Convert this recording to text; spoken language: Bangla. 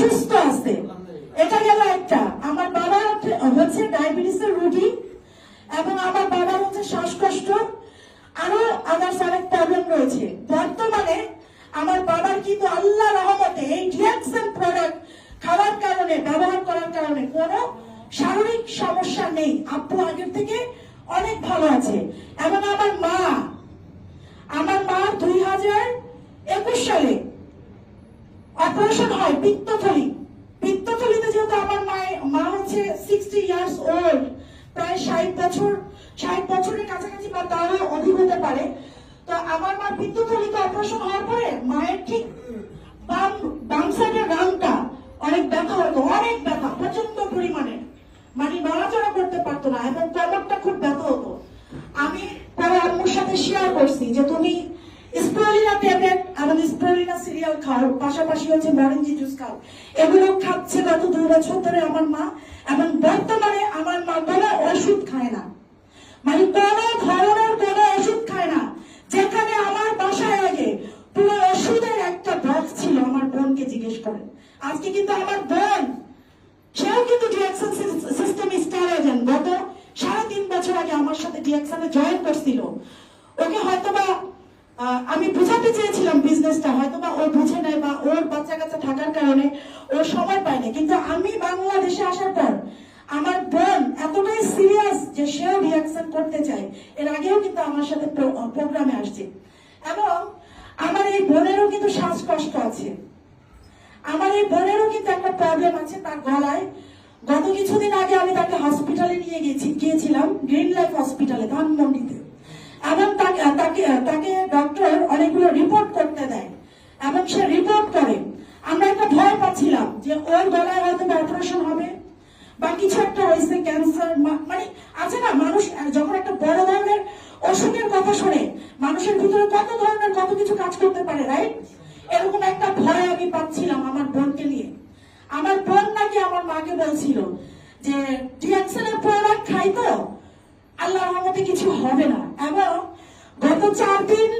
সুস্থ আছে। এটা গেল একটা। আমার বাবা হচ্ছে ডায়াবেটিসের রোগী এবং আমার বাবা হচ্ছে শ্বাসকষ্ট, আরো আদার্স অনেক প্রবলেম রয়েছে। বর্তমানে আমার বাবার কিন্তু আল্লাহ রহমতে এই ডিএক্সএন প্রোডাক্ট খাওয়ার কারণে, ব্যবহার করার কারণে কোনো শারীরিক সমস্যা নেই। আব্বু আগের থেকে অনেক ভালো আছে। এবং আমার মা 2021 সালে অপারেশন হয় পিত্তথলিতে। যেহেতু আমার মা হচ্ছে 60 ইয়ার্স ওল্ড, প্রায় 60 বছরের কাছাকাছি বা তারও অধিক হতে পারে। তো আমার মা পিত্তথলিতে অপারেশন হওয়ার পরে মায়ের ঠিক বাম সাইডের রানটা অনেক ব্যথা হতো, অনেক ব্যথা, প্রচন্ড পরিমাণে, মানে নড়াচড়া করতে পারতো না এবং কোমরটা খুব ব্যথা হতো। আমি পরে আম্মুর সাথে শেয়ার করছি যে তুমি স্প্রুলিনা ট্যাবলেট এবং স্প্রুলিনা সিরিয়াল খাও, পাশাপাশি হচ্ছে মরেঞ্জি জুস খাও। এগুলো খাচ্ছে গত 2 বছর ধরে আমার মা। এবং বর্তমানে আমার মা কোনো ওষুধ খায় না, মানে কোনো ধরনের কোনো ওষুধ খায় না। যেখানে আমার বাসায় আগে পুরো ওষুধের একটা বক্স ছিল, আমার বোনকে জিজ্ঞেস করেন। আজকে কিন্তু আমার বোন, সেও কিন্তু ডিএক্সএন সিস্টেম স্টার এজেন্ট। গত 3.5 বছর আগে আমার সাথে ডিএক্সএনে জয়েন করছিল। ওকে হয়তোবা আমি বুঝাতে চেয়েছিলাম বিজনেসটা, হয়তোবা ও বুঝে নেয় বা ওর বাচ্চা কাচ্চা থাকার কারণে ও সময় পায় না। কিন্তু আমি বাংলাদেশে আসার পর আমার বোন এতটাই সিরিয়াস যে সেও রিঅ্যাকশন করতে চায়। এর আগেও কিন্তু আমার সাথে প্রোগ্রামে আসছে। এবং আমার এই বোনেরও কিন্তু শ্বাসকষ্ট আছে। আমার এই বোনেরও কিন্তু একটা প্রবলেম আছে তার গলায়। গত কিছুদিন আগে আমি তাকে হসপিটালে নিয়ে গিয়েছিলাম, গ্রিন লাইফ হসপিটালে, ধানমন্ডিতে। এবং তাকে ডক্টর অনেকগুলো রিপোর্ট করতে দেয় এবং সে রিপোর্ট করে। আমরা একটা ভয় পাচ্ছিলাম যে ওর গলায় হয়তো অপারেশন হবে বা কিছু একটা হয়েছে, ক্যান্সার, মানে আছে না, মানুষ যখন একটা বড় ধরনের অসুখের কথা শুনে মানুষের ভিতরে কত ধরনের কত কিছু কাজ করতে পারে, রাইট? এরকম একটা ভয় আমি পাচ্ছিলাম আমার বোনকে নিয়ে। আমার বোন নাকি আমার মাকে বলছিল যে ডিএক্সএন এর প্রোডাক্ট খাই তো আল্লাহর রহমতে কিছু হবে না। এবং গত 4-5